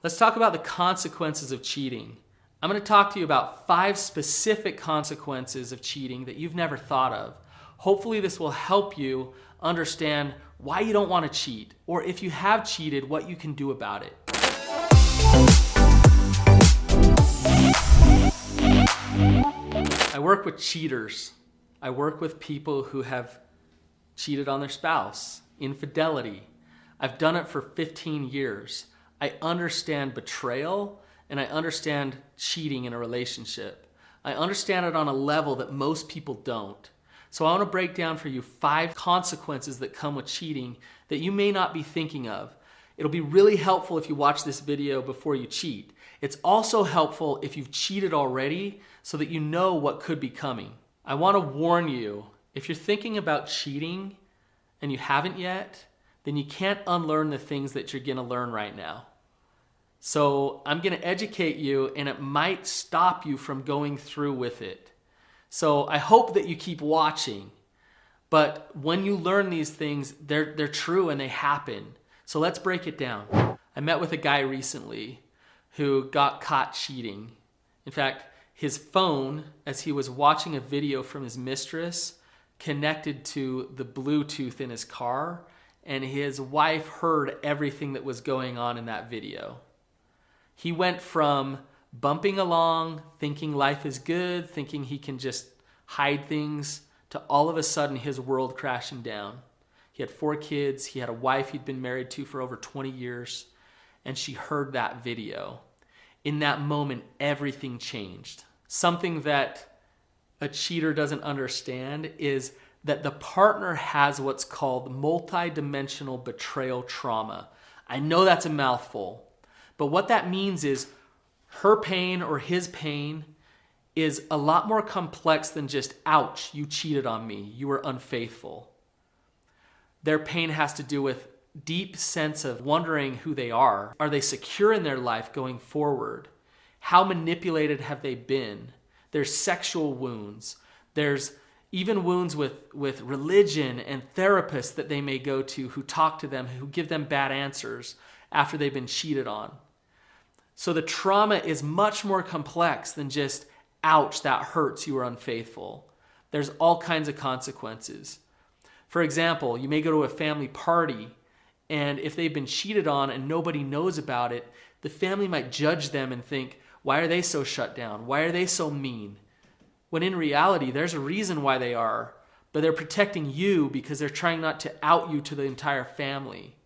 Let's talk about the consequences of cheating. I'm going to talk to you about 5 specific consequences of cheating that you've never thought of. Hopefully this will help you understand why you don't want to cheat, or if you have cheated, what you can do about it. I work with cheaters. I work with people who have cheated on their spouse, infidelity. I've done it for 15 years. I understand betrayal and I understand cheating in a relationship. I understand it on a level that most people don't. So I want to break down for you 5 consequences that come with cheating that you may not be thinking of. It'll be really helpful if you watch this video before you cheat. It's also helpful if you've cheated already so that you know what could be coming. I want to warn you, if you're thinking about cheating and you haven't yet, then you can't unlearn the things that you're going to learn right now. So I'm going to educate you, and it might stop you from going through with it. So I hope that you keep watching. But when you learn these things, they're true and they happen. So let's break it down. I met with a guy recently who got caught cheating. In fact, his phone, as he was watching a video from his mistress, connected to the Bluetooth in his car, and his wife heard everything that was going on in that video. He went from bumping along, thinking life is good, thinking he can just hide things, to all of a sudden his world crashing down. He had 4 kids, he had a wife he'd been married to for over 20 years, and she heard that video. In that moment, everything changed. Something that a cheater doesn't understand is that the partner has what's called multidimensional betrayal trauma. I know that's a mouthful, but what that means is her pain or his pain is a lot more complex than just, ouch, you cheated on me, you were unfaithful. Their pain has to do with deep sense of wondering who they are. Are they secure in their life going forward? How manipulated have they been? There's sexual wounds. There's even wounds with religion and therapists that they may go to who talk to them, who give them bad answers after they've been cheated on. So the trauma is much more complex than just, ouch, that hurts, you were unfaithful. There's all kinds of consequences. For example, you may go to a family party, and if they've been cheated on and nobody knows about it, the family might judge them and think, why are they so shut down? Why are they so mean? When in reality, there's a reason why they are, but they're protecting you because they're trying not to out you to the entire family.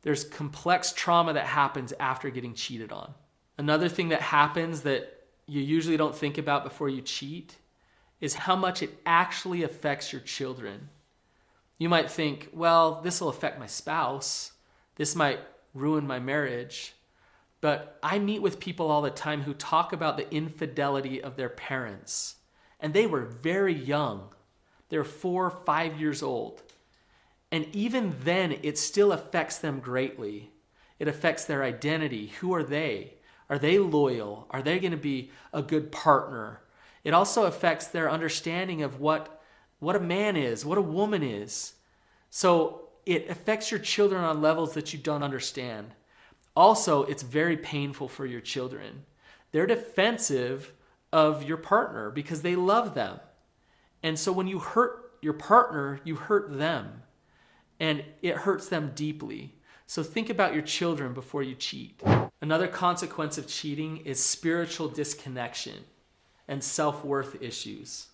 There's complex trauma that happens after getting cheated on. Another thing that happens that you usually don't think about before you cheat is how much it actually affects your children. You might think, well, this will affect my spouse. This might ruin my marriage. But I meet with people all the time who talk about the infidelity of their parents. And they were very young. They're 4 or 5 years old. And even then, it still affects them greatly. It affects their identity. Who are they? Are they loyal? Are they going to be a good partner? It also affects their understanding of what a man is, what a woman is. So it affects your children on levels that you don't understand. Also, it's very painful for your children. They're defensive of your partner because they love them. And so when you hurt your partner, you hurt them. And it hurts them deeply. So think about your children before you cheat. Another consequence of cheating is spiritual disconnection and self-worth issues.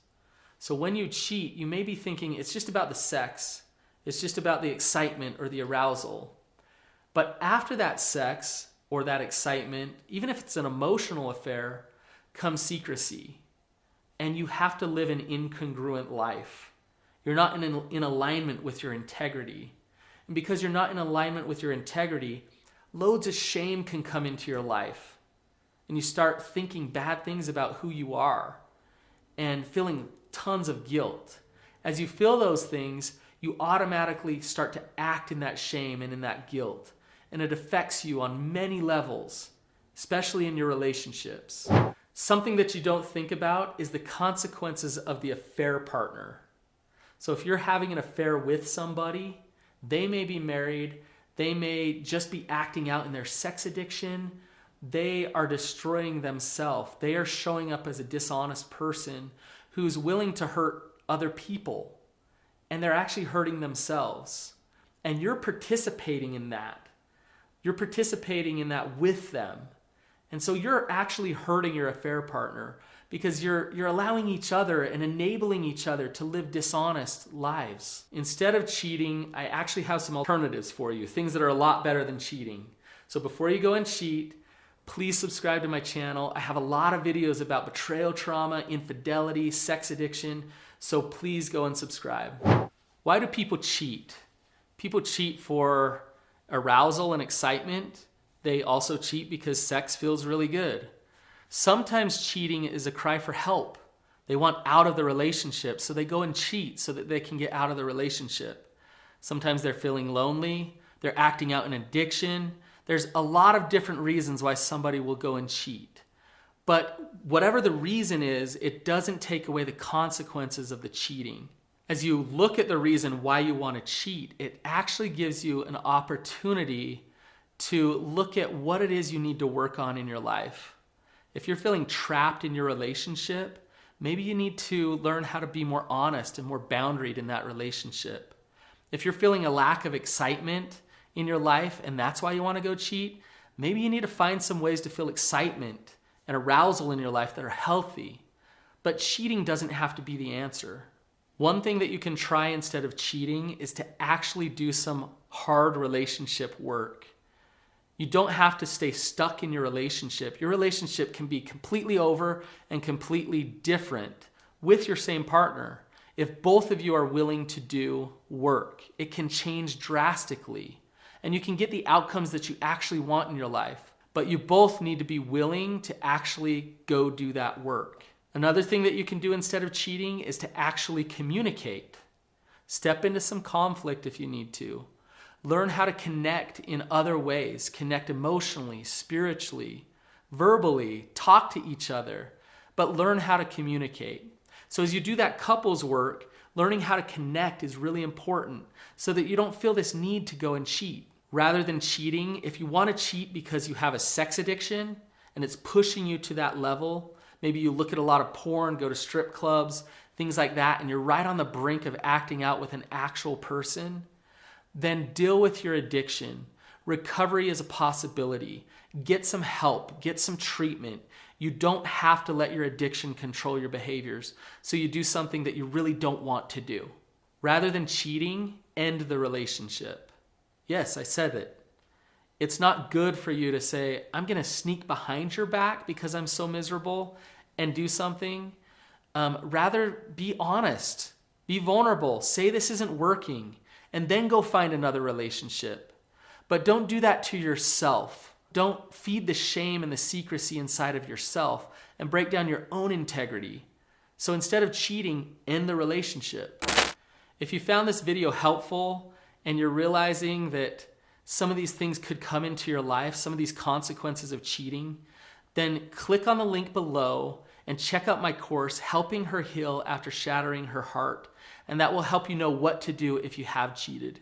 So when you cheat, you may be thinking it's just about the sex. It's just about the excitement or the arousal. But after that sex or that excitement, even if it's an emotional affair, comes secrecy. And you have to live an incongruent life. You're not in alignment with your integrity. And because you're not in alignment with your integrity, loads of shame can come into your life. And you start thinking bad things about who you are and feeling tons of guilt. As you feel those things, you automatically start to act in that shame and in that guilt. And it affects you on many levels, especially in your relationships. Something that you don't think about is the consequences of the affair partner. So if you're having an affair with somebody, they may be married, They may just be acting out in their sex addiction. They are destroying themselves. They are showing up as a dishonest person who's willing to hurt other people, and they're actually hurting themselves. And you're participating in that. You're participating in that with them. And so you're actually hurting your affair partner because you're allowing each other and enabling each other to live dishonest lives. Instead of cheating, I actually have some alternatives for you, things that are a lot better than cheating. So before you go and cheat, please subscribe to my channel. I have a lot of videos about betrayal trauma, infidelity, sex addiction, so please go and subscribe. Why do people cheat? People cheat for arousal and excitement. They also cheat because sex feels really good. Sometimes cheating is a cry for help. They want out of the relationship, so they go and cheat so that they can get out of the relationship. Sometimes they're feeling lonely. They're acting out an addiction. There's a lot of different reasons why somebody will go and cheat. But whatever the reason is, it doesn't take away the consequences of the cheating. As you look at the reason why you want to cheat, it actually gives you an opportunity to look at what it is you need to work on in your life. If you're feeling trapped in your relationship, maybe you need to learn how to be more honest and more boundaried in that relationship. If you're feeling a lack of excitement in your life and that's why you want to go cheat, maybe you need to find some ways to feel excitement and arousal in your life that are healthy. But cheating doesn't have to be the answer. One thing that you can try instead of cheating is to actually do some hard relationship work. You don't have to stay stuck in your relationship. Your relationship can be completely over and completely different with your same partner. If both of you are willing to do work, it can change drastically. And you can get the outcomes that you actually want in your life. But you both need to be willing to actually go do that work. Another thing that you can do instead of cheating is to actually communicate. Step into some conflict if you need to. Learn how to connect in other ways. Connect emotionally, spiritually, verbally. Talk to each other. But learn how to communicate. So as you do that couples work, learning how to connect is really important so that you don't feel this need to go and cheat. Rather than cheating, if you want to cheat because you have a sex addiction and it's pushing you to that level, maybe you look at a lot of porn, go to strip clubs, things like that, and you're right on the brink of acting out with an actual person, then deal with your addiction. Recovery is a possibility. Get some help, get some treatment. You don't have to let your addiction control your behaviors, so you do something that you really don't want to do. Rather than cheating, end the relationship. Yes, I said it. It's not good for you to say, I'm going to sneak behind your back because I'm so miserable and do something. Rather, be honest, be vulnerable, say this isn't working, and then go find another relationship. But don't do that to yourself. Don't feed the shame and the secrecy inside of yourself and break down your own integrity. So instead of cheating, end the relationship. If you found this video helpful and you're realizing that some of these things could come into your life, some of these consequences of cheating, then click on the link below and check out my course, Helping Her Heal After Shattering Her Heart. And that will help you know what to do if you have cheated.